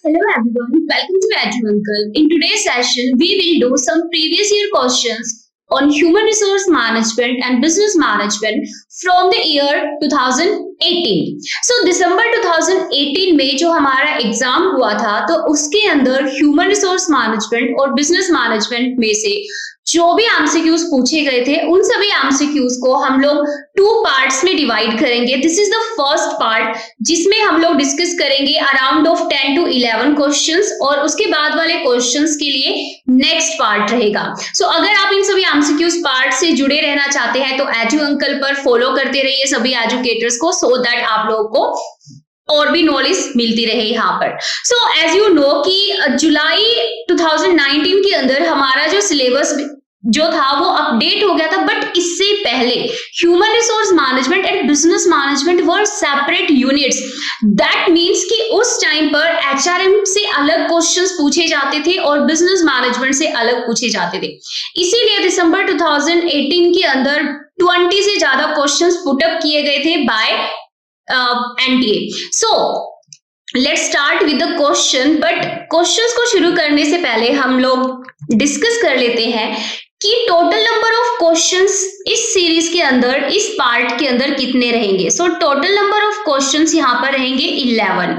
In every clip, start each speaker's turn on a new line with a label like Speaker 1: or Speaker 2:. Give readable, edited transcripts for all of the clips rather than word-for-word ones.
Speaker 1: Hello everyone, welcome to Edu Uncle. In today's session, we will do some previous year questions on human resource management and business management from the year 2018. So December 2018 में जो हमारा exam हुआ था तो उसके अंदर human resource management और business management में से जो भी एमसीक्यूज पूछे गए थे उन सभी एमसीक्यूज को हम लोग 2 पार्ट्स में डिवाइड करेंगे. This is the first part जिसमें हम लोग डिस्कस करेंगे अराउंड ऑफ 10 to 11 क्वेश्चंस और उसके बाद वाले क्वेश्चंस के लिए नेक्स्ट पार्ट रहेगा. सो अगर आप इन सभी एमसीक्यूज पार्ट से जुड़े रहना चाहते हैं तो एजू अंकल पर फॉलो करते रहिए सभी एजुकेटर्स को, सो दैट आप लोगों को और भी नॉलेज मिलती रहे यहाँ पर. सो एज यू नो कि जुलाई 2019 के अंदर हमारा जो सिलेबस जो था वो अपडेट हो गया था, बट इससे पहले human resource management and business management were separate units. That means कि उस टाइम पर एचआरएम से अलग क्वेश्चंस पूछे जाते थे और बिजनेस मैनेजमेंट से अलग पूछे जाते थे. इसीलिए दिसंबर 2018 के अंदर 20 से ज्यादा क्वेश्चंस पुटअप किए गए थे by NTA. So let's start with the question. But questions को शुरू करने से पहले हम लोग डिस्कस कर लेते हैं कि टोटल नंबर ऑफ क्वेश्चंस इस सीरीज के अंदर, इस पार्ट के अंदर कितने रहेंगे. So total number of questions यहाँ पर रहेंगे 11.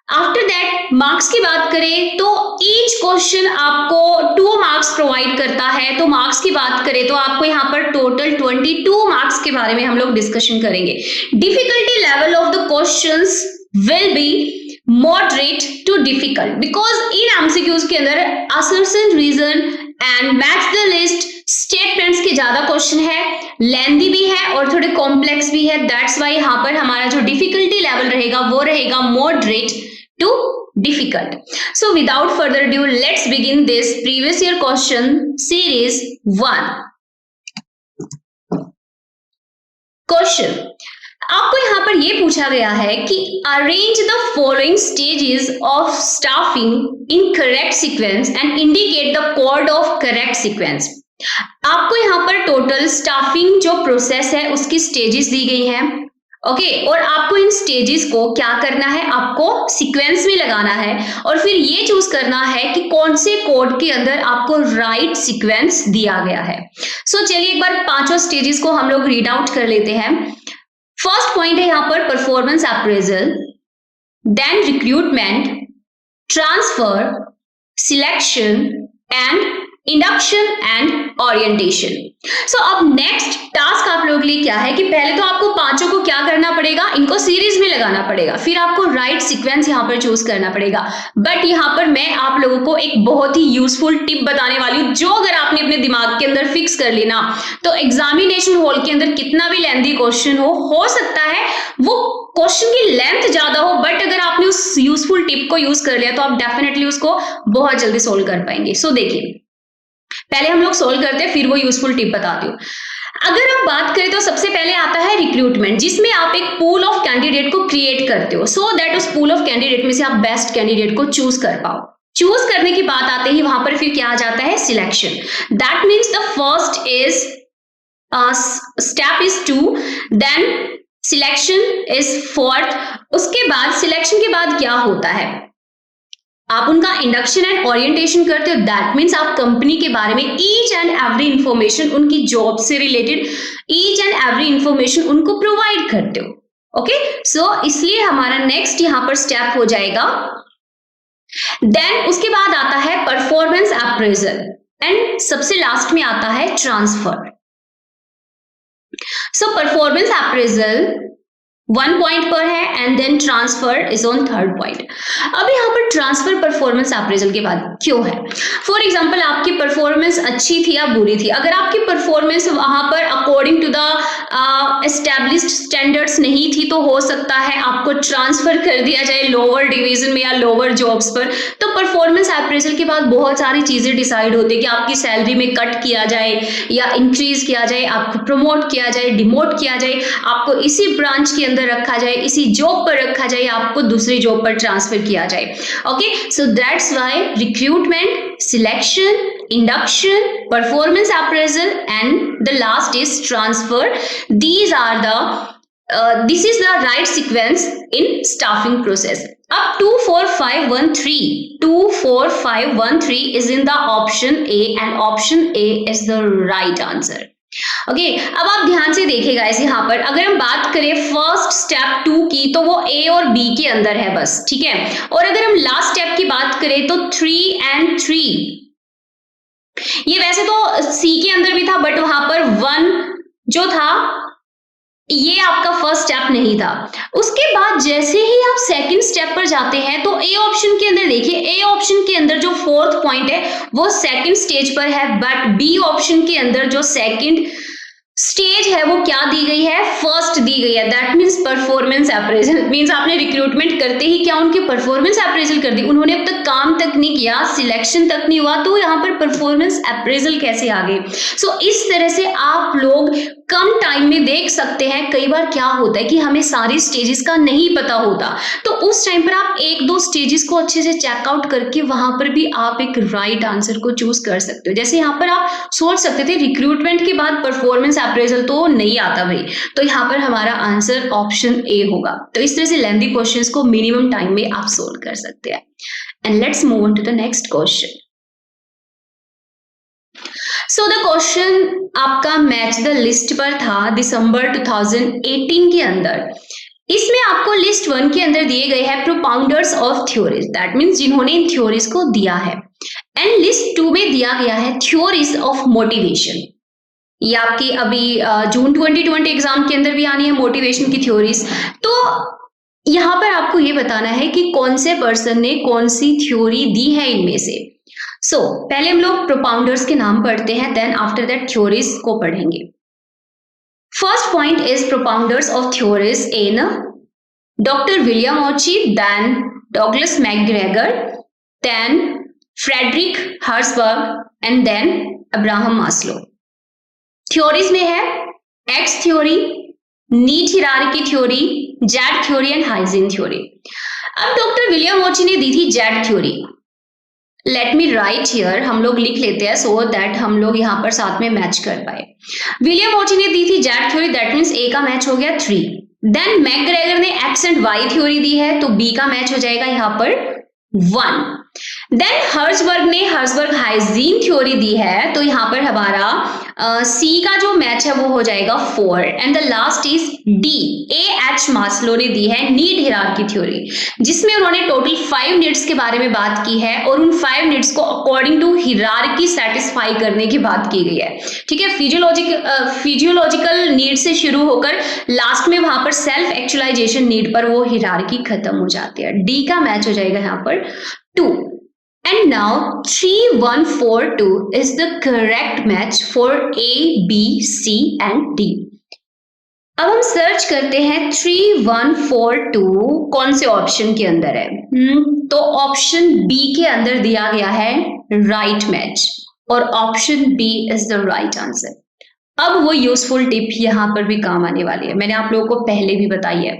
Speaker 1: आफ्टर दैट मार्क्स की बात करें तो ईच क्वेश्चन आपको 2 मार्क्स प्रोवाइड करता है. तो मार्क्स की बात करें तो आपको यहाँ पर टोटल 22 मार्क्स के बारे में हम लोग डिस्कशन करेंगे. Difficulty level of the questions will be moderate to difficult because in MCQs के अंदर assertion, reason and match the list statements के ज्यादा क्वेश्चन है, लेंथी भी है और थोड़े कॉम्प्लेक्स भी है. दैट्स वाई यहाँ पर हमारा जो डिफिकल्टी लेवल रहेगा वो रहेगा moderate to difficult. So without further due let's begin this previous year question series 1. Question आपको यहाँ पर ये पूछा गया है कि arrange the following stages of staffing in correct sequence and indicate the code of correct sequence. आपको यहाँ पर टोटल स्टाफिंग जो प्रोसेस है उसकी स्टेजेस दी गई हैं. ओके और आपको इन स्टेजेस को क्या करना है, आपको सीक्वेंस में लगाना है और फिर ये चूज करना है कि कौन से कोड के अंदर आपको राइट सीक्वेंस दिया गया है. सो चलिए एक बार 5 स्टेजेस को हम लोग रीड आउट कर लेते हैं. फर्स्ट पॉइंट है यहाँ पर performance appraisal, then recruitment, transfer, selection and induction and orientation. So अब नेक्स्ट टास्क आप लोगों के लिए क्या है कि पहले तो आपको 5 को क्या करना पड़ेगा, इनको सीरीज में लगाना पड़ेगा, फिर आपको राइट सीक्वेंस यहाँ पर चूज करना पड़ेगा. बट यहाँ पर मैं आप लोगों को एक बहुत ही यूजफुल टिप बताने वाली हूँ जो अगर आपने अपने दिमाग के अंदर फिक्स कर ली ना तो एग्जामिनेशन हॉल के अंदर कितना भी लेंथी क्वेश्चन हो सकता है वो क्वेश्चन की लेंथ ज्यादा हो, बट अगर आपने उस यूजफुल टिप को यूज कर लिया तो आप डेफिनेटली उसको बहुत जल्दी सोल्व कर पाएंगे. सो देखिए पहले हम लोग सोल्व करते हैं फिर वो यूजफुल टिप बताती हूँ. अगर हम बात करें तो सबसे पहले आता है रिक्रूटमेंट, जिसमें आप एक पूल ऑफ कैंडिडेट को क्रिएट करते हो सो दैट उस पूल ऑफ कैंडिडेट में से आप बेस्ट कैंडिडेट को चूज कर पाओ. चूज करने की बात आते ही वहां पर फिर क्या आ जाता है, selection. That means the first is step is 2, then selection is 4th. उसके बाद सिलेक्शन के बाद क्या होता है, आप उनका इंडक्शन एंड ओरिएंटेशन करते हो. दैट मीन्स आप कंपनी के बारे में ईच एंड एवरी इंफॉर्मेशन, उनकी जॉब से related each and every information उनको प्रोवाइड करते हो. ओके सो इसलिए हमारा नेक्स्ट यहां पर स्टेप हो जाएगा. देन उसके बाद आता है परफॉर्मेंस अप्रेजल एंड सबसे लास्ट में आता है transfer. So performance appraisal 1 point पर है and then transfer is on 3rd point. अब यहाँ पर ट्रांसफर परफॉर्मेंस अप्रेजल के बाद क्यों है, फॉर एग्जांपल आपकी परफॉर्मेंस अच्छी थी या बुरी थी. अगर आपकी परफॉर्मेंस वहां पर according to the established standards नहीं थी तो हो सकता है आपको ट्रांसफर कर दिया जाए लोअर डिवीजन में या लोअर जॉब्स पर. तो परफॉर्मेंस अप्रेजल के बाद बहुत सारी चीजें डिसाइड होती है कि आपकी सैलरी में कट किया जाए या इंक्रीज किया जाए, आपको प्रमोट किया जाए, डिमोट किया जाए, आपको इसी ब्रांच के अंदर रखा जाए, इसी जॉब पर रखा जाए, आपको दूसरी जॉब पर ट्रांसफर किया जाए. Okay so that's why recruitment, selection, induction, performance appraisal and the last is transfer. These are the This is the right sequence in staffing process. Up 24513 is in the option A and option A is the right answer. Okay अब आप ध्यान से देखिएगा इस यहाँ पर अगर हम बात करें फर्स्ट स्टेप 2 की तो वो ए और बी के अंदर है बस, ठीक है। और अगर हम लास्ट स्टेप की बात करें तो 3 and 3 ये वैसे तो सी के अंदर भी था बट वहां पर 1 जो था ये आपका फर्स्ट स्टेप नहीं था। उसके बाद जैसे ही आप सेकंड स्टेप पर जाते हैं तो ए ऑप्शन के अंदर देखिए, ए ऑप्शन के अंदर जो फोर्थ पॉइंट है वो सेकंड स्टेज पर है, बट बी ऑप्शन के अंदर जो सेकंड स्टेज है वो क्या दी गई है, फर्स्ट दी गई है। That means performance appraisal, means आपने रिक्रूटमेंट करते ही क्या उनकी परफॉर्मेंस अप्रेजल कर दी, उन्होंने अब तक काम तक नहीं किया, सिलेक्शन तक नहीं हुआ, तो यहाँ पर परफॉर्मेंस अप्रेजल कैसे आ गई। सो इस तरह से आप लोग कम टाइम में देख सकते हैं। कई बार क्या होता है कि हमें सारी स्टेजेस का नहीं पता होता, तो उस टाइम पर आप एक दो स्टेजेस को अच्छे से चेकआउट करके वहां पर भी आप एक राइट आंसर को चूज कर सकते हो। जैसे यहाँ पर आप सोच सकते थे रिक्रूटमेंट के बाद परफॉर्मेंस अप्रेजल तो नहीं आता भाई, तो यहाँ पर हमारा आंसर ऑप्शन ए होगा। तो इस तरह से लेंथी क्वेश्चंस को मिनिमम टाइम में आप सोल्व कर सकते हैं। And let's move on to the next question. So the question आपका मैच द लिस्ट पर था दिसंबर 2018 के अंदर। इसमें आपको लिस्ट 1 के अंदर दिए गए हैं propounders of theories, that means जिन्होंने इन थ्योरीज को दिया है। एंड लिस्ट 2 में दिया गया है थ्योरीज ऑफ मोटिवेशन। ये आपकी अभी जून 2020 एग्जाम के अंदर भी आनी है मोटिवेशन की थ्योरीज। तो यहां पर आपको ये बताना है कि कौन से पर्सन ने कौन सी थ्योरी दी है इनमें से। सो पहले हम लोग प्रोपाउंडर्स के नाम पढ़ते हैं, देन आफ्टर दैट थ्योरीज को पढ़ेंगे। First point is propounders of theories in doctor William Ouchi, then Douglas McGregor, then Frederick Herzberg and then Abraham Maslow. Theories में है X theory, need hierarchy theory, Z theory and hygiene theory. अब doctor William Ouchi ने दी थी Z theory. Let me write here, हम लोग लिख लेते हैं सो दैट हम लोग यहाँ पर साथ में मैच कर पाए। विलियम ऑची ने दी थी जेड थ्योरी, दैट मीन्स ए का मैच हो गया 3। देन मैकग्रेगर ने एक्स एंड वाई थ्योरी दी है तो बी का मैच हो जाएगा यहाँ पर 1। देन हर्सबर्ग ने हर्सबर्ग हाइजीन थ्योरी दी है तो यहाँ पर हमारा सी का जो मैच है वो हो जाएगा 4। And the last is D, A H Maslow ने दी है नीड हायरार्की थ्योरी, जिसमें उन्होंने टोटल 5 नीड्स के बारे में बात की है और उन 5 नीड्स को अकॉर्डिंग टू हायरार्की सेटिस्फाई करने की बात की गई है। ठीक है, फिजियोलॉजिकल नीड से शुरू होकर लास्ट में वहां पर सेल्फ एक्चुअलाइजेशन नीड पर वो हायरार्की खत्म हो जाती है। डी का मैच हो जाएगा यहाँ पर 2। And now 3142 is the correct match for A, B, C and D. अब हम सर्च करते हैं 3142 कौन से ऑप्शन के अंदर है। तो ऑप्शन बी के अंदर दिया गया है राइट मैच और option B is the right answer. अब वो यूजफुल टिप यहां पर भी काम आने वाली है, मैंने आप लोगों को पहले भी बताई है।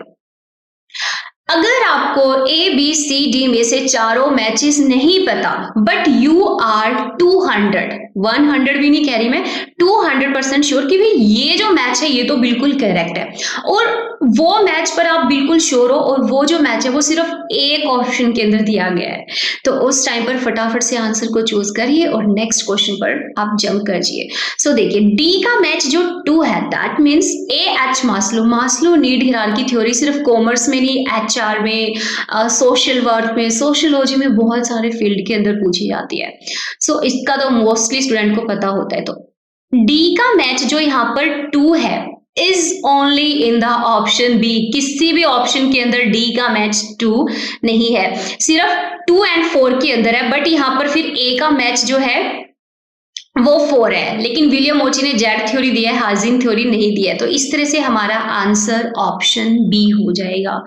Speaker 1: अगर आपको ए बी सी डी में से चारों मैचेस नहीं पता बट यू आर 100 भी नहीं कह रही मैं, 200% श्योर कि भाई ये जो मैच है ये तो बिल्कुल करेक्ट है और वो मैच पर आप बिल्कुल श्योर हो और वो जो मैच है वो सिर्फ एक ऑप्शन के अंदर दिया गया है, तो उस टाइम पर फटाफट से आंसर को चूज करिए और नेक्स्ट क्वेश्चन पर आप जंप करिए। सो देखिए डी का मैच जो 2 है that means A H Maslow need hierarchy theory सिर्फ कॉमर्स में नहीं, एचआर में, सोशल वर्क में, सोशियोलॉजी में बहुत सारे फील्ड के अंदर पूछी जाती है। सो इसका तो मोस्टली स्टूडेंट को पता होता है। तो डी का मैच जो यहाँ पर 2 है is only in the option B, किसी भी ऑप्शन के अंदर डी का मैच 2 नहीं है, सिर्फ 2 and 4 के अंदर है। बट यहाँ पर फिर ए का मैच जो है वो 4 है, लेकिन विलियम ऑची ने जेड थ्योरी दिया है, हाइजीन थ्योरी नहीं दिया है, तो इस तरह से हमारा आंसर ऑप्शन बी हो जाएगा।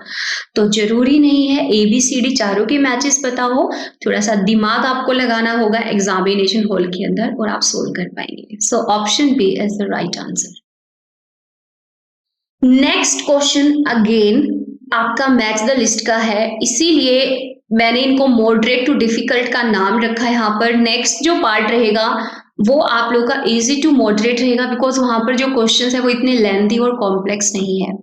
Speaker 1: तो जरूरी नहीं है ए बी सी डी चारों के मैचेस पता हो, थोड़ा सा दिमाग आपको लगाना होगा एग्जामिनेशन हॉल के अंदर और आप सोल्व कर पाएंगे। So option B is the right answer. Next question again आपका मैच द लिस्ट का है, इसीलिए मैंने इनको मॉडरेट टू डिफिकल्ट का नाम रखा है। यहाँ पर नेक्स्ट जो पार्ट रहेगा वो आप लोग का इजी टू मॉडरेट रहेगा बिकॉज वहां पर जो क्वेश्चन है वो इतने लेंथी और कॉम्प्लेक्स नहीं है।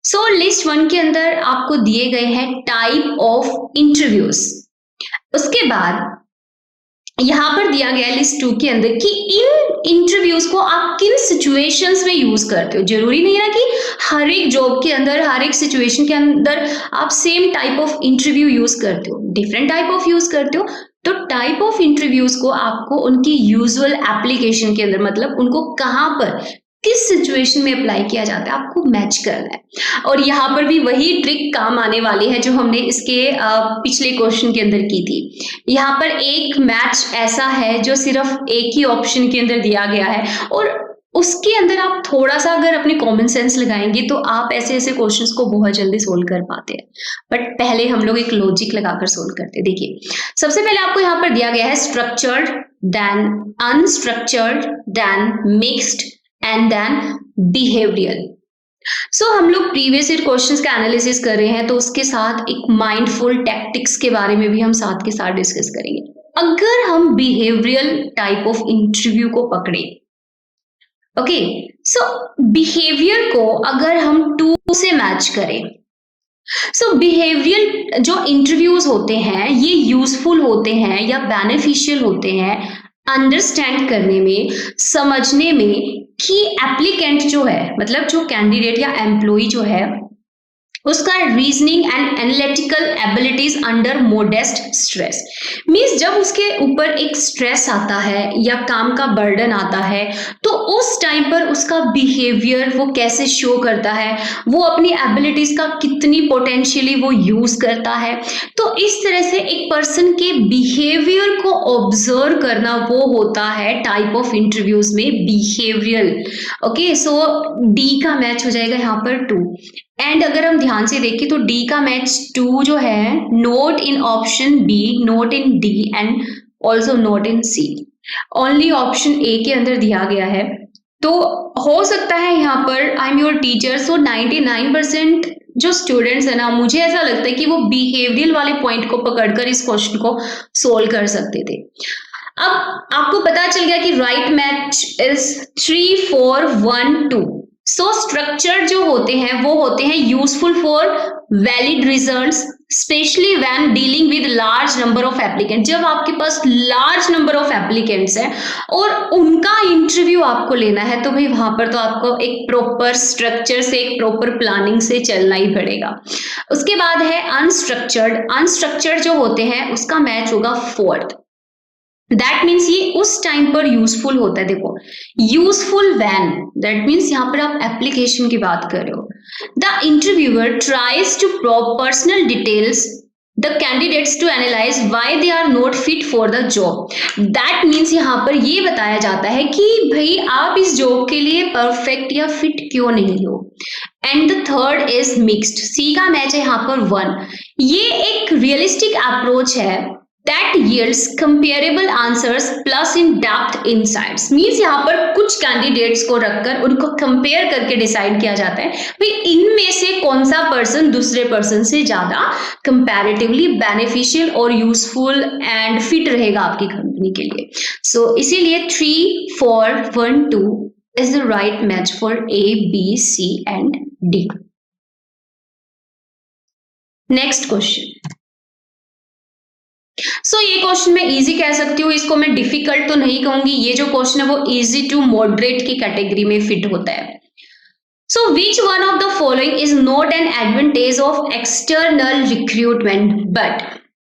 Speaker 1: सो लिस्ट 1 के अंदर आपको दिए गए हैं टाइप ऑफ इंटरव्यूज। उसके बाद यहाँ पर दिया गया लिस्ट 2 के अंदर कि इन इंटरव्यूज को आप किन सिचुएशंस में यूज करते हो। जरूरी नहीं ना कि हर एक जॉब के अंदर, हर एक सिचुएशन के अंदर आप same type of interview use करते हो, डिफरेंट टाइप ऑफ यूज करते हो। तो टाइप ऑफ इंटरव्यूज को आपको उनकी यूजुअल एप्लीकेशन के अंदर, मतलब उनको कहाँ पर किस सिचुएशन में अप्लाई किया जाता है, आपको मैच करना है। और यहाँ पर भी वही ट्रिक काम आने वाली है जो हमने इसके पिछले क्वेश्चन के अंदर की थी। यहाँ पर एक मैच ऐसा है जो सिर्फ एक ही ऑप्शन के अंदर दिया गया है और उसके अंदर आप थोड़ा सा अगर अपने कॉमन सेंस लगाएंगे तो आप ऐसे ऐसे क्वेश्चंस को बहुत जल्दी सोल्व कर पाते हैं। बट पहले हम लोग एक लॉजिक लगाकर सोल्व करते हैं। देखिए, सबसे पहले आपको यहाँ पर दिया गया है structured, then unstructured, then mixed and then behavioural. So हम लोग प्रीवियस ईयर क्वेश्चंस का एनालिसिस कर रहे हैं तो उसके साथ एक माइंडफुल टैक्टिक्स के बारे में भी हम साथ के साथ डिस्कस करेंगे। अगर हम बिहेवियरल टाइप ऑफ इंटरव्यू को पकड़े, ओके, सो बिहेवियर को अगर हम 2 से मैच करें, सो बिहेवियरल जो इंटरव्यूज होते हैं ये यूजफुल होते हैं या बेनिफिशियल होते हैं अंडरस्टैंड करने में, समझने में कि एप्लीकेंट जो है, मतलब जो कैंडिडेट या एम्प्लॉय जो है, उसका reasoning and analytical abilities under modest stress. Means जब उसके ऊपर एक स्ट्रेस आता है या काम का बर्डन आता है तो उस टाइम पर उसका बिहेवियर वो कैसे शो करता है, वो अपनी एबिलिटीज का कितनी पोटेंशियली वो यूज करता है। तो इस तरह से एक पर्सन के बिहेवियर को ऑब्जर्व करना वो होता है टाइप ऑफ इंटरव्यूज में बिहेवियरल। ओके, सो डी का मैच हो जाएगा यहाँ पर 2। एंड अगर हम ध्यान से देखें तो डी का मैच 2 जो है, not in option B, not in D and also not in C. Only option A के अंदर दिया गया है। तो हो सकता है यहाँ पर आई एम योर टीचर, सो 99% जो स्टूडेंट्स है ना, मुझे ऐसा लगता है कि वो बिहेवियरल वाले पॉइंट को पकड़कर इस क्वेश्चन को सोल्व कर सकते थे। अब आपको पता चल गया कि right match is 3, 4, 1, 2। So structure जो होते हैं वो होते हैं useful for valid results, specially when dealing with large number of applicant. जब आपके पास लार्ज नंबर ऑफ एप्लीकेंट्स है और उनका इंटरव्यू आपको लेना है तो भाई वहां पर तो आपको एक प्रॉपर स्ट्रक्चर से, एक प्रॉपर प्लानिंग से चलना ही पड़ेगा। उसके बाद है अनस्ट्रक्चर्ड। अनस्ट्रक्चर्ड जो होते हैं उसका मैच होगा 4th। दैट मीन्स ये उस टाइम पर यूजफुल होता है। देखो, यूजफुल व्हेन, दैट मीन्स यहाँ पर आप एप्लीकेशन की बात कर रहे हो। The interviewer tries to probe personal details the candidates to analyze why they are not fit for the job. That means यहाँ पर ये बताया जाता है कि भाई आप इस जॉब के लिए परफेक्ट या फिट क्यों नहीं हो। And the third is mixed. C का मैच है यहाँ पर 1। ये एक रियलिस्टिक अप्रोच है that yields comparable answers plus in depth insights। Means यहाँ पर कुछ कैंडिडेट्स को रखकर उनको कंपेयर करके डिसाइड किया जाता है भाई इनमें से कौन सा पर्सन दूसरे पर्सन से ज्यादा कंपैरेटिवली बेनिफिशियल और यूजफुल एंड फिट रहेगा आपकी कंपनी के लिए। सो इसीलिए 3, 4, 1, 2 is the right match for A, B, C and D। Next question. So ये क्वेश्चन मैं इजी कह सकती हूँ, इसको मैं डिफिकल्ट तो नहीं कहूंगी। ये जो क्वेश्चन है वो इजी टू मॉडरेट की कैटेगरी में फिट होता है। So which one of the following is not an advantage of external recruitment but.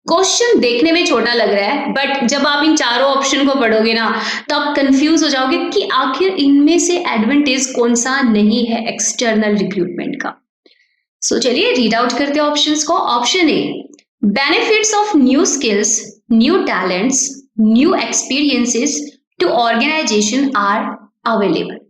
Speaker 1: Question देखने में छोटा लग रहा है बट जब आप इन चारों ऑप्शन को पढ़ोगे ना तो आप कंफ्यूज हो जाओगे कि आखिर इनमें से एडवांटेज कौन सा नहीं है एक्सटर्नल रिक्रूटमेंट का। सो चलिए रीड आउट करते हैं ऑप्शंस को। Option A, benefits of new skills, new talents, new experiences to organization are available।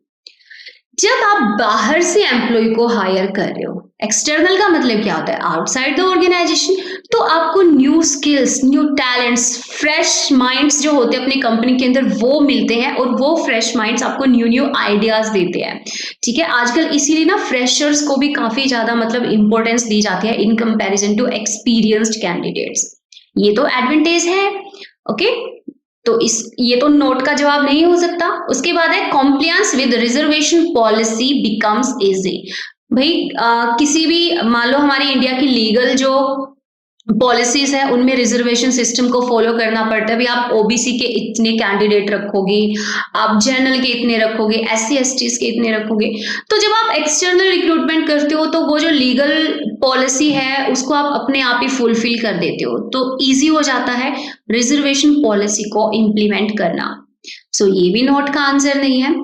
Speaker 1: जब आप बाहर से एम्प्लॉय को हायर कर रहे हो, एक्सटर्नल का मतलब क्या होता है, आउटसाइड द ऑर्गेनाइजेशन, तो आपको new skills, new talents, fresh minds जो होते हैं अपनी कंपनी के अंदर वो मिलते हैं और वो फ्रेश माइंड्स आपको न्यू न्यू आइडियाज देते हैं। ठीक है, आजकल इसीलिए ना फ्रेशर्स को भी काफी ज्यादा मतलब इंपॉर्टेंस दी जाती है in comparison to experienced candidates. ये तो एडवांटेज है। ओके, तो ये तो नोट का जवाब नहीं हो सकता। उसके बाद है compliance with reservation policy becomes easy. भाई किसी भी, मान लो हमारी इंडिया की लीगल जो पॉलिसीज है उनमें रिजर्वेशन सिस्टम को फॉलो करना पड़ता है। भाई आप ओबीसी के इतने कैंडिडेट रखोगे, आप जनरल के इतने रखोगे, एससी एसटीज के इतने रखोगे। तो जब आप एक्सटर्नल रिक्रूटमेंट करते हो तो वो जो लीगल पॉलिसी है उसको आप अपने आप ही फुलफिल कर देते हो, तो इजी हो जाता है रिजर्वेशन पॉलिसी को इम्प्लीमेंट करना। सो ये भी नोट का आंसर नहीं है।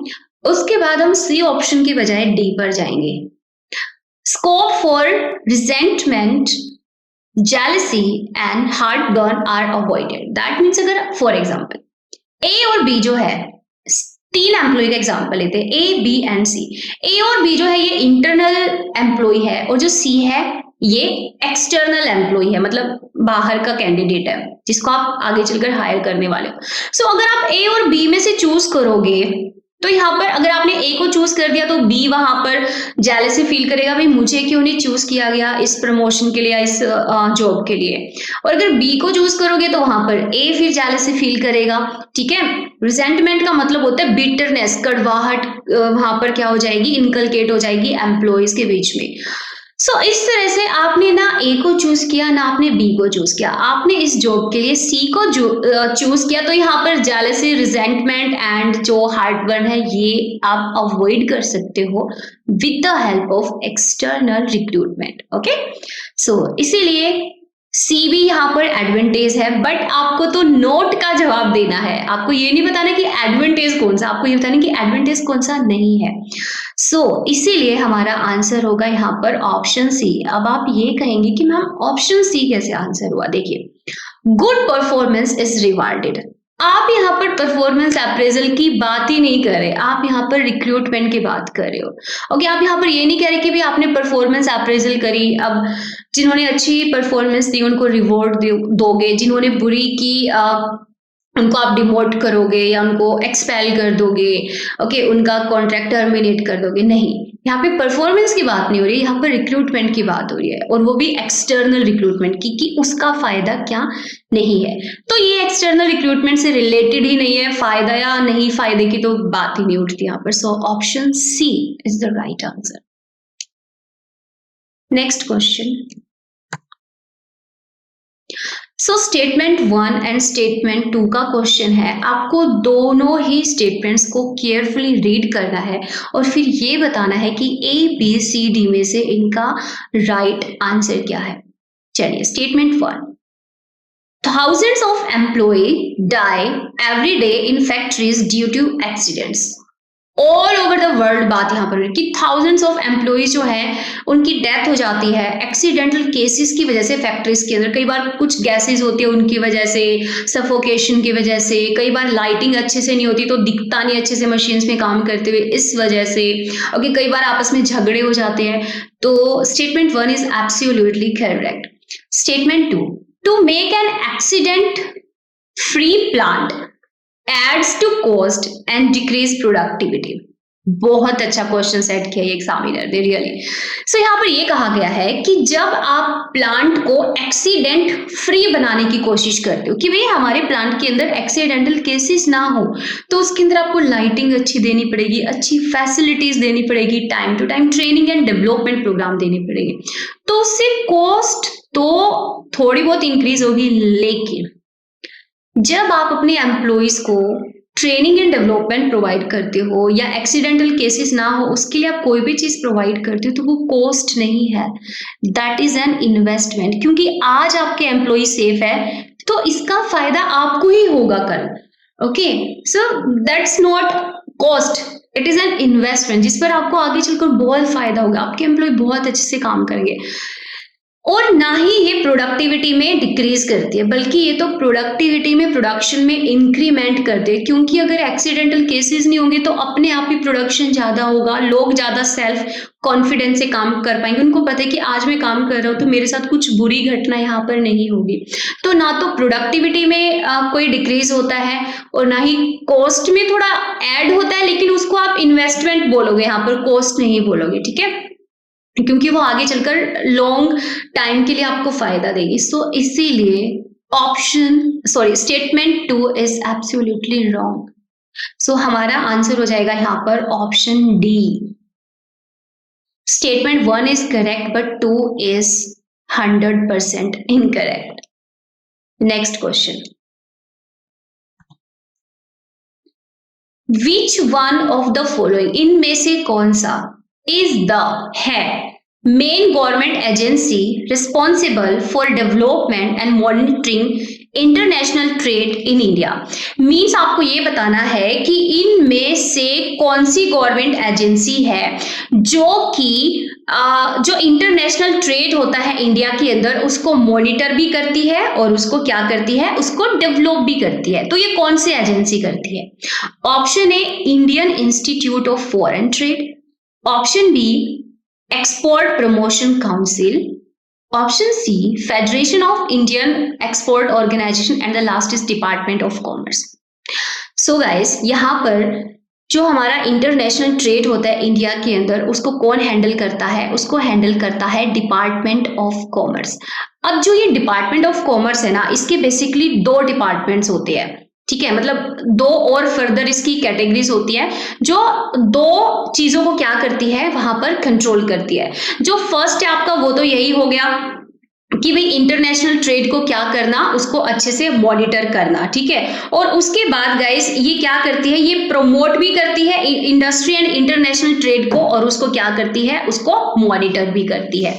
Speaker 1: उसके बाद हम सी ऑप्शन की बजाय डी पर जाएंगे। Scope for resentment, jealousy and heartburn are avoided. That means अगर फॉर एग्जाम्पल ए और बी जो है, तीन एम्प्लॉय का एग्जाम्पल लेते हैं, ए बी एंड सी। ए और बी जो है ये इंटरनल एम्प्लॉय है और जो सी है ये एक्सटर्नल एम्प्लॉय है, मतलब बाहर का कैंडिडेट है जिसको आप आगे चलकर हायर करने वाले हो। सो अगर आप ए और बी में से चूज करोगे तो यहाँ पर अगर आपने ए को चूज कर दिया तो बी वहां पर जेलसी फील करेगा, भाई मुझे क्यों नहीं चूज किया गया इस प्रमोशन के लिए या इस जॉब के लिए। और अगर बी को चूज करोगे तो वहां पर ए फिर जेलसी फील करेगा। ठीक है, रिजेंटमेंट का मतलब होता है बिटरनेस, कड़वाहट वहां पर क्या हो जाएगी, इनकलकेट हो जाएगी एम्प्लॉयज के बीच में। सो इस तरह से आपने ना ए को चूज किया ना आपने बी को चूज किया, आपने इस जॉब के लिए सी को चूज किया। तो यहाँ पर जेलसी, रिजेंटमेंट एंड जो हार्टबर्न है ये आप अवॉइड कर सकते हो with the help of external recruitment. Okay, so इसीलिए सी भी यहाँ पर एडवांटेज है, बट आपको तो नोट का जवाब देना है। आपको ये नहीं बताना कि एडवांटेज कौन सा, आपको ये बताना कि एडवांटेज कौन सा नहीं है। सो इसीलिए हमारा आंसर होगा यहाँ पर ऑप्शन सी। अब आप ये कहेंगे कि मैम ऑप्शन सी कैसे आंसर हुआ? देखिए, गुड परफॉर्मेंस इज रिवार्डेड। आप यहाँ पर परफॉर्मेंस अप्रेजल की बात ही नहीं कर रहे, आप यहाँ पर रिक्रूटमेंट की बात कर रहे हो। ओके, आप यहाँ पर ये नहीं कह रहे कि भाई आपने परफॉर्मेंस अप्रेजल करी, अब जिन्होंने अच्छी परफॉर्मेंस दी उनको रिवॉर्ड दोगे, जिन्होंने बुरी की उनको आप डिमोट करोगे या उनको एक्सपेल कर दोगे। ओके, उनका कॉन्ट्रैक्ट टर्मिनेट कर दोगे, नहीं। यहाँ पे परफॉर्मेंस की बात नहीं हो रही है, यहाँ पर रिक्रूटमेंट की बात हो रही है, और वो भी एक्सटर्नल रिक्रूटमेंट की, कि उसका फायदा क्या नहीं है। तो ये एक्सटर्नल रिक्रूटमेंट से रिलेटेड ही नहीं है, फायदा या नहीं फायदे की तो बात ही नहीं उठती यहाँ पर। So option C is the right answer. Next question. So statement 1 and statement 2 का क्वेश्चन है, आपको दोनों ही स्टेटमेंट्स को केयरफुली रीड करना है और फिर ये बताना है कि ए बी सी डी में से इनका राइट आंसर क्या है। चलिए, statement 1, thousands of employees die every day in factories due to accidents. All over the world बात यहाँ पर कि थाउजेंड्स ऑफ एम्प्लॉइज जो है उनकी डेथ हो जाती है एक्सीडेंटल केसेस की वजह से फैक्ट्रीज के अंदर। कई बार कुछ गैसेस होती है उनकी वजह से, सफोकेशन की वजह से, कई बार लाइटिंग अच्छे से नहीं होती तो दिखता नहीं अच्छे से मशीन्स में काम करते हुए, इस वजह से। ओके, कई बार आपस में झगड़े हो जाते हैं। तो statement 1 is absolutely correct. Statement 2, to make an accident free plant adds to cost and decrease productivity। बहुत अच्छा क्वेश्चन सेट किया ये एग्जामिनर ने, रियली। सो यहाँ पर ये कहा गया है कि जब आप प्लांट को एक्सीडेंट फ्री बनाने की कोशिश करते हो कि भाई हमारे प्लांट के अंदर एक्सीडेंटल केसेस ना हो, तो उसके अंदर आपको लाइटिंग अच्छी देनी पड़ेगी, अच्छी फैसिलिटीज देनी पड़ेगी, time to time training and development program देने पड़ेंगे। तो उससे कॉस्ट तो थोड़ी बहुत इंक्रीज होगी, लेकिन जब आप अपने एम्प्लॉइज को ट्रेनिंग एंड डेवलपमेंट प्रोवाइड करते हो या एक्सीडेंटल केसेस ना हो उसके लिए आप कोई भी चीज प्रोवाइड करते हो तो वो कॉस्ट नहीं है, दैट इज एन इन्वेस्टमेंट। क्योंकि आज आपके एम्प्लॉय सेफ है तो इसका फायदा आपको ही होगा कल। Okay, so that's not cost, it is an investment जिस पर आपको आगे चलकर बहुत फायदा होगा, आपके एम्प्लॉय बहुत अच्छे से काम करेंगे। और ना ही ये प्रोडक्टिविटी में डिक्रीज करती है, बल्कि ये तो प्रोडक्टिविटी में, प्रोडक्शन में इंक्रीमेंट करती है। क्योंकि अगर एक्सीडेंटल केसेस नहीं होंगे तो अपने आप ही प्रोडक्शन ज्यादा होगा, लोग ज्यादा सेल्फ कॉन्फिडेंस से काम कर पाएंगे। उनको पता है कि आज मैं काम कर रहा हूँ तो मेरे साथ कुछ बुरी घटना यहाँ पर नहीं होगी। तो ना तो प्रोडक्टिविटी में कोई डिक्रीज होता है और ना ही कॉस्ट में थोड़ा ऐड होता है, लेकिन उसको आप इन्वेस्टमेंट बोलोगे, यहाँ पर कॉस्ट नहीं बोलोगे। ठीक है, क्योंकि वो आगे चलकर लॉन्ग टाइम के लिए आपको फायदा देगी। सो इसीलिए स्टेटमेंट 2 इज एब्सोल्युटली रॉन्ग। सो हमारा आंसर हो जाएगा यहाँ पर option D. Statement 1 is correct, but 2 is 100% incorrect. Next question. Which one of the following, इनमें से कौन सा, is the, है, main government agency responsible for development and monitoring international trade in India? Means आपको ये बताना है कि इनमें से कौन सी गवर्नमेंट एजेंसी है जो कि जो इंटरनेशनल ट्रेड होता है इंडिया के अंदर उसको मॉनिटर भी करती है और उसको क्या करती है, उसको डेवलप भी करती है. तो ये कौन सी एजेंसी करती है? Option A Indian Institute of Foreign Trade, option B Export Promotion Council, option C Federation of Indian Export Organization and the last is Department of Commerce. So guys, यहाँ पर जो हमारा इंटरनेशनल ट्रेड होता है India के अंदर उसको कौन हैंडल करता है? उसको हैंडल करता है डिपार्टमेंट ऑफ कॉमर्स. अब जो ये डिपार्टमेंट ऑफ कॉमर्स है ना, इसके बेसिकली 2 डिपार्टमेंट्स होते हैं. ठीक है, मतलब 2 और फर्दर इसकी कैटेगरीज होती है जो 2 चीजों को क्या करती है, वहां पर कंट्रोल करती है. जो फर्स्ट है आपका वो तो यही हो गया कि भाई इंटरनेशनल ट्रेड को क्या करना, उसको अच्छे से मॉनिटर करना. ठीक है, और उसके बाद गाइस ये क्या करती है, ये प्रमोट भी करती है इंडस्ट्री एंड इंटरनेशनल ट्रेड को और उसको क्या करती है, उसको मॉनिटर भी करती है.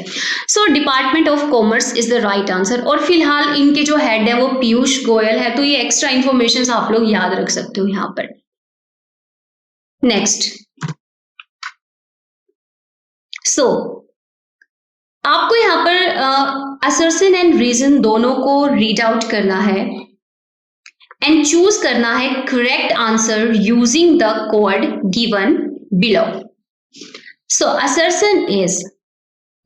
Speaker 1: So department of commerce is the right answer. और फिलहाल इनके जो हेड है वो पीयूष गोयल है. तो ये एक्स्ट्रा इंफॉर्मेशन आप लोग याद रख सकते हो यहाँ पर. नेक्स्ट. सो आपको यहाँ पर असर्शन एंड रीजन दोनों को रीड आउट करना है एंड चूज करना है correct answer using the code given below. So assertion is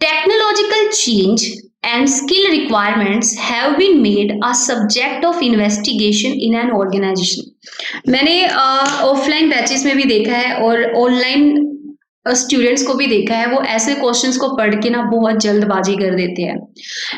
Speaker 1: technological change and skill requirements have been made a subject of investigation in an organization. मैंने offline batches में भी देखा है और ऑनलाइन स्टूडेंट्स को भी देखा है, वो ऐसे क्वेश्चंस को पढ़ के ना बहुत जल्दबाजी कर देते हैं.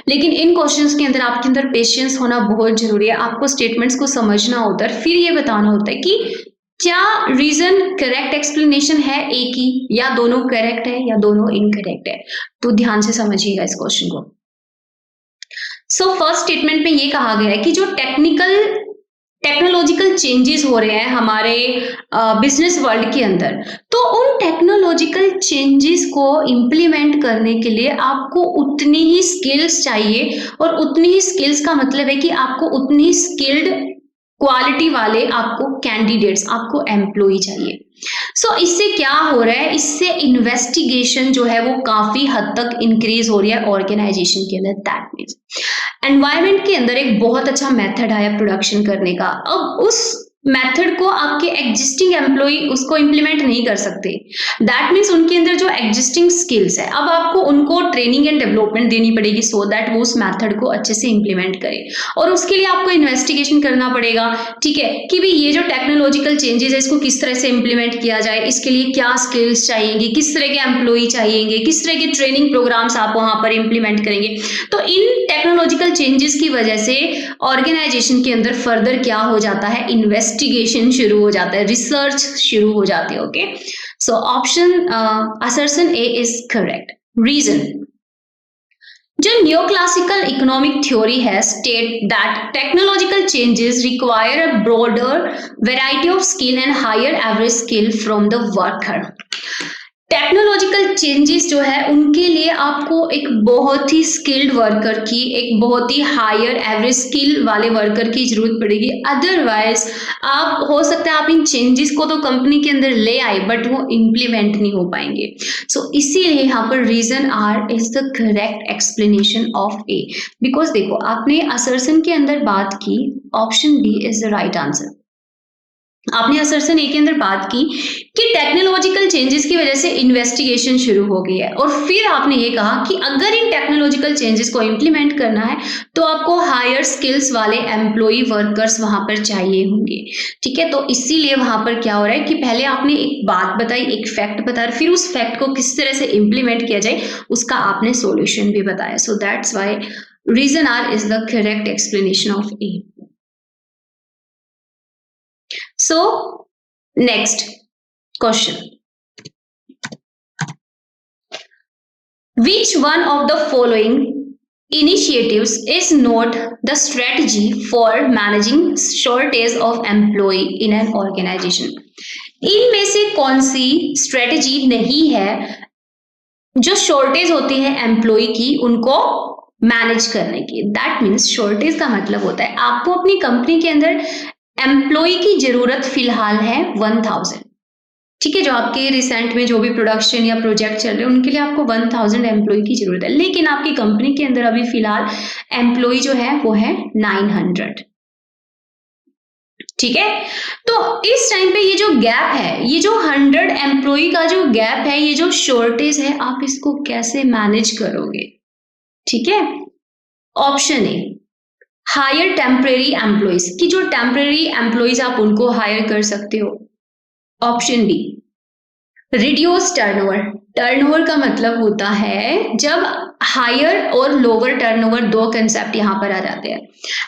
Speaker 1: लेकिन इन क्वेश्चंस के अंदर आपके अंदर पेशेंस होना बहुत जरूरी है. आपको स्टेटमेंट्स को समझना होता है, फिर ये बताना होता है कि क्या रीजन करेक्ट एक्सप्लेनेशन है एक ही, या दोनों करेक्ट है या दोनों इनकरेक्ट है. तो ध्यान से समझिएगा इस क्वेश्चन को. सो फर्स्ट स्टेटमेंट में ये कहा गया है कि जो टेक्नोलॉजिकल चेंजेस हो रहे हैं हमारे बिजनेस वर्ल्ड के अंदर, तो उन टेक्नोलॉजिकल चेंजेस को इम्प्लीमेंट करने के लिए आपको उतनी ही स्किल्स चाहिए. और उतनी ही स्किल्स का मतलब है कि आपको उतनी स्किल्ड क्वालिटी वाले आपको कैंडिडेट्स, आपको एम्प्लॉय चाहिए. सो इससे क्या हो रहा है, इससे इन्वेस्टिगेशन जो है वो काफी हद तक इंक्रीज हो रही है ऑर्गेनाइजेशन के अंदर. दैट मीन्स एनवायरनमेंट के अंदर एक बहुत अच्छा मेथड आया प्रोडक्शन करने का. अब उस मेथड को आपके एग्जिस्टिंग एम्प्लॉय उसको इंप्लीमेंट नहीं कर सकते. दैट मीन्स उनके अंदर जो एग्जिस्टिंग स्किल्स है, अब आपको उनको ट्रेनिंग एंड डेवलपमेंट देनी पड़ेगी सो दैट वो उस मेथड को अच्छे से इंप्लीमेंट करें. और उसके लिए आपको इन्वेस्टिगेशन करना पड़ेगा. ठीक है, कि भाई ये जो टेक्नोलॉजिकल चेंजेस है इसको किस तरह से इंप्लीमेंट किया जाए, इसके लिए क्या स्किल्स चाहिएंगे, किस तरह के एम्प्लॉय चाहिएंगे, किस तरह के ट्रेनिंग प्रोग्राम्स आप वहां पर इंप्लीमेंट करेंगे. तो इन टेक्नोलॉजिकल चेंजेस की वजह से ऑर्गेनाइजेशन के अंदर फर्दर क्या हो जाता है, इन्वेस्टिगेशन शुरू हो जाता है, रिसर्च शुरू हो जाती है. Okay, so option assertion A is correct. Reason, जो न्यो क्लासिकल इकोनॉमिक थ्योरी है state that technological changes require a broader variety of skill and higher average skill from the worker. Technological changes जो है उनके लिए आपको एक बहुत ही skilled worker की, एक बहुत ही हायर एवरेज स्किल वाले वर्कर की जरूरत पड़ेगी. अदरवाइज आप हो सकता है आप इन चेंजेस को तो कंपनी के अंदर ले आए बट वो इम्प्लीमेंट नहीं हो पाएंगे. सो इसीलिए यहाँ पर reason R is the correct explanation of A. Because देखो आपने असर्शन के अंदर बात की, option B is the right answer. आपने असर्शन ए के अंदर बात की कि टेक्नोलॉजिकल चेंजेस की वजह से इन्वेस्टिगेशन शुरू हो गई है, और फिर आपने ये कहा कि अगर इन टेक्नोलॉजिकल चेंजेस को इंप्लीमेंट करना है तो आपको हायर स्किल्स वाले एम्प्लॉय वर्कर्स वहां पर चाहिए होंगे. ठीक है, तो इसीलिए वहां पर क्या हो रहा है कि पहले आपने एक बात बताई, एक फैक्ट बताया, फिर उस फैक्ट को किस तरह से इंप्लीमेंट किया जाए उसका आपने सॉल्यूशन भी बताया. So that's why reason R is the correct explanation of A. So next question. Which one of the following initiatives is not the strategy for managing shortage of employee in an organization? इनमें से कौन सी strategy नहीं है जो shortage होती है employ की उनको मैनेज करने की? दैट मीन्स शॉर्टेज का मतलब होता है आपको अपनी कंपनी के अंदर एम्प्लॉय की जरूरत फिलहाल है 1000, ठीक है, जो आपके रिसेंट में जो भी प्रोडक्शन या प्रोजेक्ट चल रहे हैं उनके लिए आपको 1000 एम्प्लॉय की जरूरत है, लेकिन आपकी कंपनी के अंदर अभी फिलहाल एम्प्लॉय जो है वो है 900, ठीक है। तो इस टाइम पे ये जो गैप है, ये जो 100 एम्प्लॉय का जो गैप है, ये जो शॉर्टेज है, आप इसको कैसे मैनेज करोगे? ठीक है, option A, hire temporary employees, कि जो टेम्परेरी एम्प्लॉयज आप उनको हायर कर सकते हो। Option B, reduce turnover. Turnover का मतलब होता है जब हायर और लोअर टर्नओवर, दो कंसेप्ट यहां पर आ जाते हैं।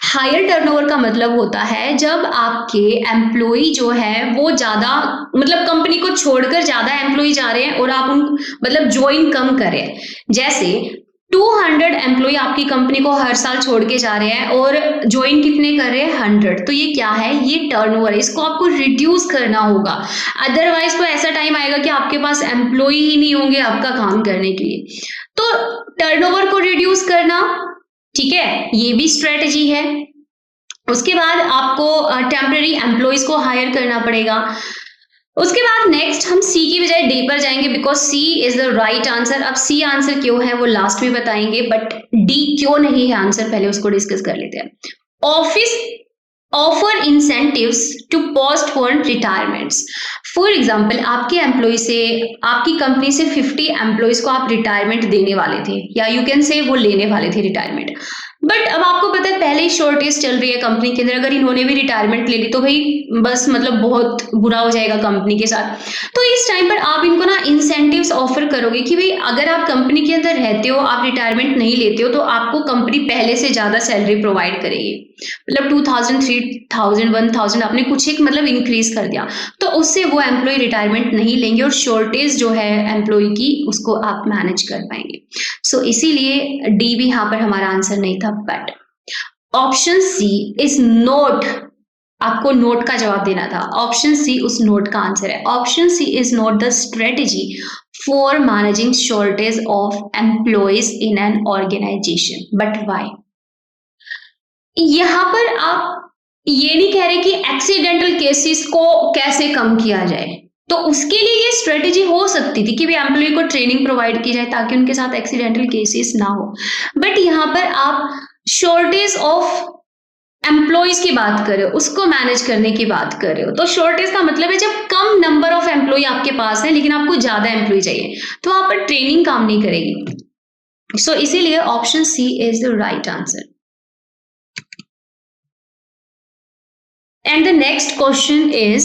Speaker 1: हायर टर्नओवर का मतलब होता है जब आपके एम्प्लॉय जो है वो ज्यादा, मतलब कंपनी को छोड़कर ज्यादा एम्प्लॉय जा रहे हैं और आप उन मतलब ज्वाइन कम करें। जैसे 200 एम्प्लॉय आपकी कंपनी को हर साल छोड़ के जा रहे हैं और ज्वाइन कितने कर रहे हैं? 100। तो ये क्या है? ये टर्नओवर है, इसको आपको रिड्यूस करना होगा, अदरवाइज तो ऐसा टाइम आएगा कि आपके पास एम्प्लॉय ही नहीं होंगे आपका काम करने के लिए। तो टर्नओवर को रिड्यूस करना, ठीक है, ये भी स्ट्रेटजी है। उसके बाद आपको टेम्पररी एम्प्लॉयज को हायर करना पड़ेगा। उसके बाद नेक्स्ट हम सी की बजाय डी पर जाएंगे, because C is the right answer. अब सी आंसर क्यों है वो लास्ट में बताएंगे, बट डी क्यों नहीं है आंसर, पहले उसको डिस्कस कर लेते हैं। Office offer incentives to postpone retirements. For example, आपके एम्प्लॉय से, आपकी कंपनी से 50 एम्प्लॉयज को आप रिटायरमेंट देने वाले थे, या यू कैन से वो लेने वाले थे रिटायरमेंट, बट अब आपको पता है पहले ही शॉर्टेज चल रही है कंपनी के अंदर, अगर इन्होंने भी रिटायरमेंट ले ली तो भाई बस मतलब बहुत बुरा हो जाएगा कंपनी के साथ। तो इस टाइम पर आप इनको ना इंसेंटिव्स ऑफर करोगे कि भाई अगर आप कंपनी के अंदर रहते हो, आप रिटायरमेंट नहीं लेते हो, तो आपको कंपनी पहले से ज्यादा सैलरी प्रोवाइड करेगी, मतलब 2000, 3000, 1000 आपने कुछ एक मतलब इंक्रीज कर दिया, तो उससे वो एम्प्लॉय रिटायरमेंट नहीं लेंगे और शॉर्टेज जो है एम्प्लॉय की उसको आप मैनेज कर पाएंगे। सो इसीलिए डी भी यहाँ पर हमारा आंसर नहीं था, but option C is not, आपको नोट का जवाब देना था। ऑप्शन सी उस नोट का आंसर है। Option C is not the strategy for managing shortage of employees in an organization, but why? यहां पर आप ये नहीं कह रहे कि एक्सीडेंटल केसेस को कैसे कम किया जाए, तो उसके लिए ये स्ट्रेटेजी हो सकती थी कि भी एम्प्लॉय को ट्रेनिंग प्रोवाइड की जाए ताकि उनके साथ एक्सीडेंटल केसेस ना हो, बट यहाँ पर आप शॉर्टेज ऑफ एम्प्लॉयज की बात कर रहे हो, उसको मैनेज करने की बात कर रहे हो। तो शॉर्टेज का मतलब है जब कम नंबर ऑफ एम्प्लॉय आपके पास है लेकिन आपको ज्यादा एम्प्लॉय चाहिए, तो वहां पर ट्रेनिंग काम नहीं करेगी। सो इसीलिए option C is the right answer. And the next question is,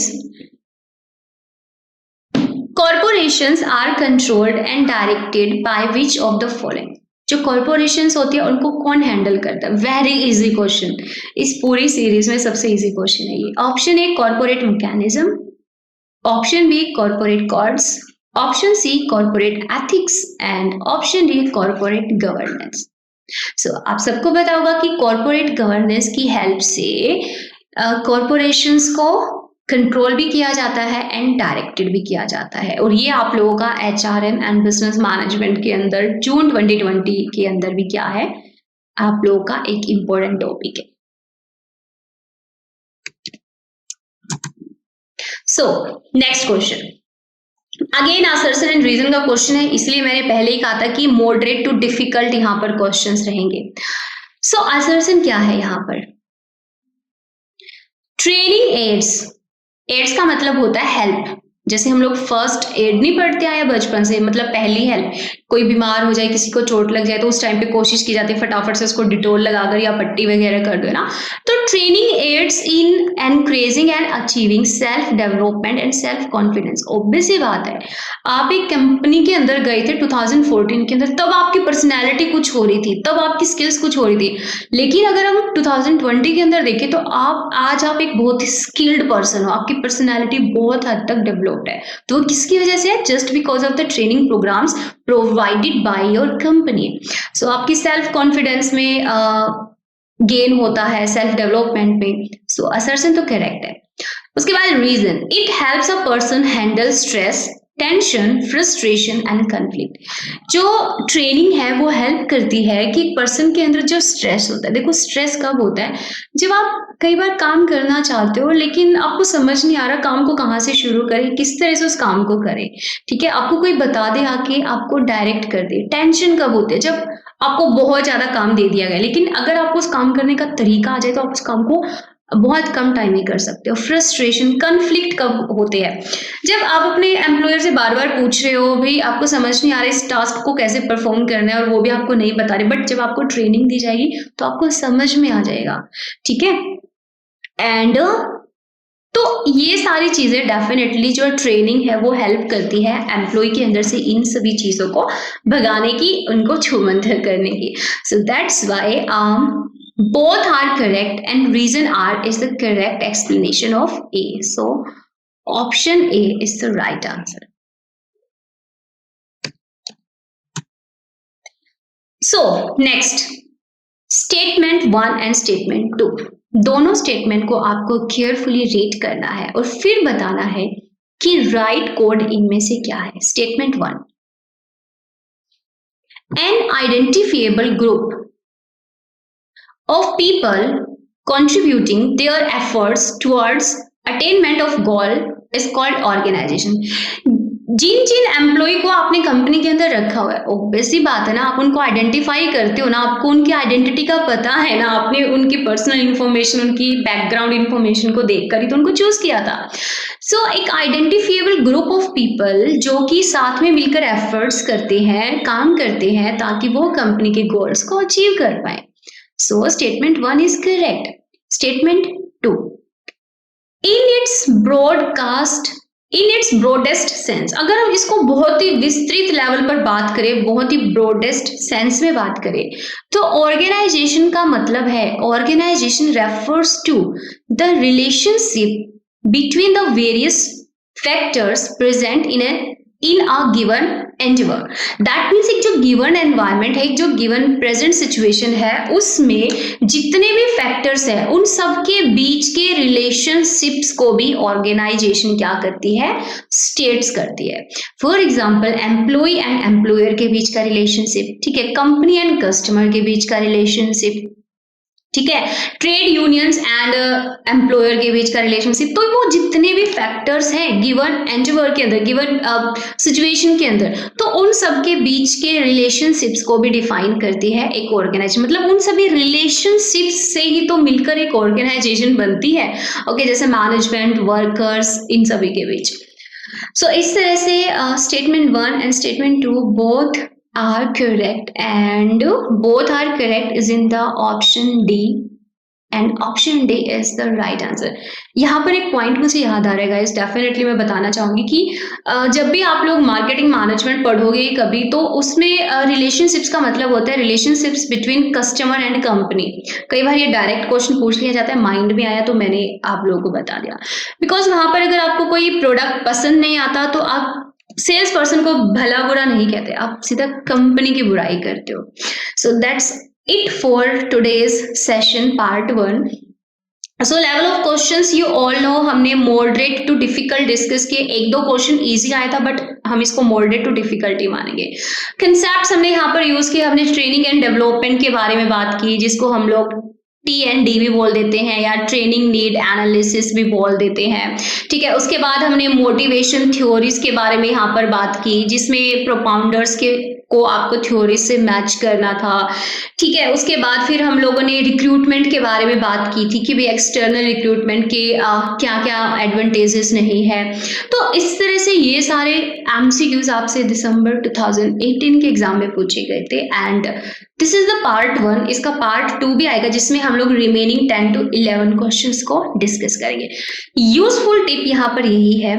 Speaker 1: corporations are controlled and directed by which of the following? जो कॉर्पोरेशंस होती है उनको कौन हैंडल करता है? वेरी इजी क्वेश्चन, इस पूरी सीरीज में सबसे इजी क्वेश्चन है ये। Option A, corporate mechanism. Option B, corporate codes. Option C, corporate ethics. And option D, corporate governance. So आप सबको पता होगा कि कॉर्पोरेट गवर्नेंस की हेल्प से कॉर्पोरेशंस को कंट्रोल भी किया जाता है एंड डायरेक्टेड भी किया जाता है, और ये आप लोगों का HRM एंड बिजनेस मैनेजमेंट के अंदर जून 2020 के अंदर भी क्या है, आप लोगों का एक इंपॉर्टेंट टॉपिक है। So next question, again assertion and reason का क्वेश्चन है, इसलिए मैंने पहले ही कहा था कि मॉडरेट टू डिफिकल्ट यहाँ पर क्वेश्चंस रहेंगे। सो असर्शन क्या है यहाँ पर? ट्रेनिंग एड्स का मतलब होता है हेल्प। जैसे हम लोग फर्स्ट एड नहीं पढ़ते आए बचपन से, मतलब पहली हेल्प, कोई बीमार हो जाए, किसी को चोट लग जाए तो उस टाइम पे कोशिश की जाती है फटाफट से उसको डिटोल लगाकर या पट्टी वगैरह कर दो ना। तो training aids in encouraging and achieving self development and self confidence. Obvious सी बात है, आप एक कंपनी के अंदर गए थे 2014 के अंदर, तब आपकी पर्सनैलिटी कुछ हो रही थी, तब आपकी स्किल्स कुछ हो रही थी, लेकिन अगर हम 2020 के अंदर देखें तो आप आज एक बहुत ही स्किल्ड पर्सन हो, आपकी पर्सनैलिटी बहुत हद तक डेवलप डेवलप्ड है, तो वो किसकी वजह से है? Just because of the training programmes provided by your company. So आपकी सेल्फ कॉन्फिडेंस में गेन होता है, सेल्फ डेवलपमेंट में। सो असर्शन तो करेक्ट है। उसके बाद reason, it helps a person handle stress, tension, frustration and conflict. जो ट्रेनिंग है वो हेल्प करती है कि एक पर्सन के अंदर जो स्ट्रेस होता है, देखो स्ट्रेस कब होता है? जब आप कई बार काम करना चाहते हो लेकिन आपको समझ नहीं आ रहा काम को कहाँ से शुरू करें, किस तरह से उस काम को करें, ठीक है, आपको कोई बता दे आके, आपको डायरेक्ट कर दे। टेंशन कब होती है? जब आपको बहुत ज्यादा काम दे दिया गया लेकिन अगर आपको उस काम करने का तरीका आ जाए तो आप उस काम को बहुत कम टाइम में कर सकते हो। फ्रस्ट्रेशन, कन्फ्लिक्ट कब होते हैं? जब आप अपने एम्प्लॉयर से बार बार पूछ रहे हो, भाई आपको समझ नहीं आ रहा इस टास्क को कैसे परफॉर्म करना है और वो भी आपको नहीं बता रहे, बट जब आपको ट्रेनिंग दी जाएगी तो आपको समझ में आ जाएगा, ठीक है। एंड तो ये सारी चीजें डेफिनेटली जो ट्रेनिंग है वो हेल्प करती है एम्प्लॉय के अंदर से इन सभी चीजों को भगाने की, उनको छूमंतर करने की। सो that's why both are correct and reason R is the correct explanation of A. So option A is the right answer. So next, statement 1 and statement 2, दोनों स्टेटमेंट को आपको केयरफुली रीड करना है और फिर बताना है कि राइट कोड इनमें से क्या है। Statement 1, an identifiable group of people contributing their efforts towards attainment of goal is called organization. जिन जिन एम्प्लॉय को आपने कंपनी के अंदर रखा हुआ है, ऑब्वियसली बात है ना, आप उनको आइडेंटिफाई करते हो ना, आपको उनकी आइडेंटिटी का पता है ना, आपने उनकी पर्सनल इंफॉर्मेशन, उनकी बैकग्राउंड इंफॉर्मेशन को देखकर ही तो उनको चूज किया था। सो एक आइडेंटिफिएबल ग्रुप ऑफ पीपल जो कि साथ में मिलकर एफर्ट्स करते हैं, काम करते हैं ताकि वो कंपनी के गोल्स को अचीव कर पाए। So statement 1 is correct. Statement 2, in its broadest sense, अगर हम इसको बहुत ही विस्तृत लेवल पर बात करें, बहुत ही ब्रॉडेस्ट सेंस में बात करें, तो ऑर्गेनाइजेशन का मतलब है, organization refers to the relationship between the various factors present in a given endeavour. That means एक जो गिवन एनवायरनमेंट है, एक जो गिवन प्रेजेंट सिचुएशन है, उसमें जितने भी फैक्टर्स हैं उन सब के बीच के रिलेशनशिप्स को भी ऑर्गेनाइजेशन क्या करती है? स्टेट्स करती है। For example employ and employer के बीच का रिलेशनशिप, ठीक है, कंपनी एंड कस्टमर के बीच का रिलेशनशिप, ठीक है, ट्रेड यूनियंस एंड एम्प्लॉयर के बीच का रिलेशनशिप। तो वो जितने भी फैक्टर्स हैं गिवन एंडेवर के अंदर, गिवन सिचुएशन के अंदर, तो उन सब के बीच के रिलेशनशिप्स को भी डिफाइन करती है एक ऑर्गेनाइजेशन। मतलब उन सभी रिलेशनशिप्स से ही तो मिलकर एक ऑर्गेनाइजेशन बनती है। ओके, जैसे मैनेजमेंट, वर्कर्स, इन सभी के बीच। सो इस तरह से statement 1 and statement 2 both are correct and both are correct is in the option D and option D is the right answer. यहाँ पर एक पॉइंट मुझे याद आ रहा है गाइस, डेफिनेटली मैं बताना चाहूंगी कि जब भी आप लोग मार्केटिंग मैनेजमेंट पढ़ोगे कभी, तो उसमें रिलेशनशिप्स का मतलब होता है relationships between customer and company. कई बार ये डायरेक्ट क्वेश्चन पूछ लिया जाता है, माइंड में आया तो मैंने आप लोगों को बता दिया। बिकॉज वहां पर अगर आपको कोई प्रोडक्ट पसंद नहीं आता तो आप सेल्स पर्सन को भला बुरा नहीं कहते, आप सीधा कंपनी की बुराई करते हो। सो that's it for today's session part 1। So level of questions you all know, हमने मॉडरेट टू डिफिकल्ट डिस्कस किए। 1-2 क्वेश्चन इजी आया था बट हम इसको मॉडरेट टू डिफिकल्टी मानेंगे। कंसेप्ट्स हमने यहाँ पर यूज किए, हमने ट्रेनिंग एंड डेवलपमेंट के बारे में बात की, जिसको हम लोग T&D भी बोल देते हैं या ट्रेनिंग नीड एनालिसिस भी बोल देते हैं, ठीक है। उसके बाद हमने मोटिवेशन थ्योरीज के बारे में यहाँ पर बात की, जिसमें प्रोपाउंडर्स को आपको थ्योरी से मैच करना था, ठीक है। उसके बाद फिर हम लोगों ने रिक्रूटमेंट के बारे में बात की थी कि भाई एक्सटर्नल रिक्रूटमेंट के क्या क्या एडवांटेजेस नहीं है। तो इस तरह से ये सारे MCQs आपसे दिसंबर 2018 के एग्जाम में पूछे गए थे and this is the part 1। इसका पार्ट 2 भी आएगा जिसमें हम लोग रिमेनिंग 10 to 11 क्वेश्चंस को डिस्कस करेंगे। यूजफुल टिप यहाँ पर यही है,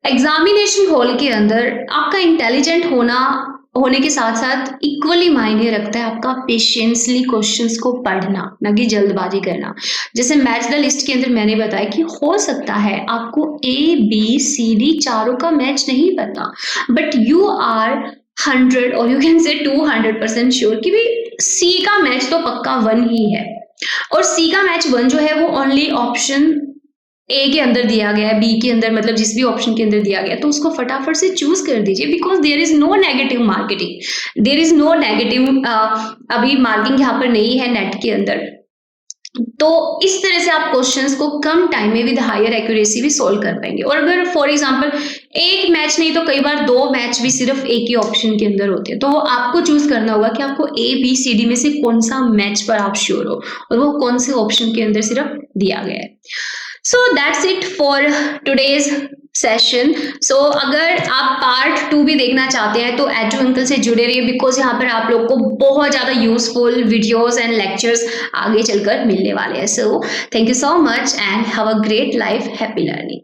Speaker 1: एग्जामिनेशन हॉल के अंदर आपका इंटेलिजेंट होना होने के साथ साथ इक्वली मायने रखता है आपका पेशेंसली क्वेश्चंस को पढ़ना, ना कि जल्दबाजी करना। जैसे मैच द लिस्ट के अंदर मैंने बताया कि हो सकता है आपको ए बी सी डी चारों का मैच नहीं पता, बट यू आर 100 और यू कैन से 200% श्योर कि भाई सी का मैच तो पक्का 1 ही है, और सी का मैच 1 जो है वो ओनली ऑप्शन ए के अंदर दिया गया है, बी के अंदर मतलब जिस भी ऑप्शन के अंदर दिया गया है, तो उसको फटाफट से चूज कर दीजिए, because there is no negative marketing, there is no negative अभी मार्किंग यहाँ पर नहीं है नेट के अंदर। तो इस तरह से आप क्वेश्चंस को कम टाइम में विद हायर एक्यूरेसी भी सोल्व कर पाएंगे। और अगर फॉर एग्जांपल एक मैच नहीं तो कई बार 2 मैच भी सिर्फ एक ही ऑप्शन के अंदर होते हैं, तो वो आपको चूज करना होगा कि आपको ए बी सी डी में से कौन सा मैच पर आप श्योर हो और वो कौन से ऑप्शन के अंदर सिर्फ दिया गया है। So that's it for today's session. So अगर आप पार्ट 2 भी देखना चाहते हैं तो एडू अंकल से जुड़े रहिए, बिकॉज यहाँ पर आप लोग को बहुत ज्यादा यूजफुल वीडियोस एंड लेक्चर्स आगे चलकर मिलने वाले हैं। So thank you so much and have a great life, happy learning.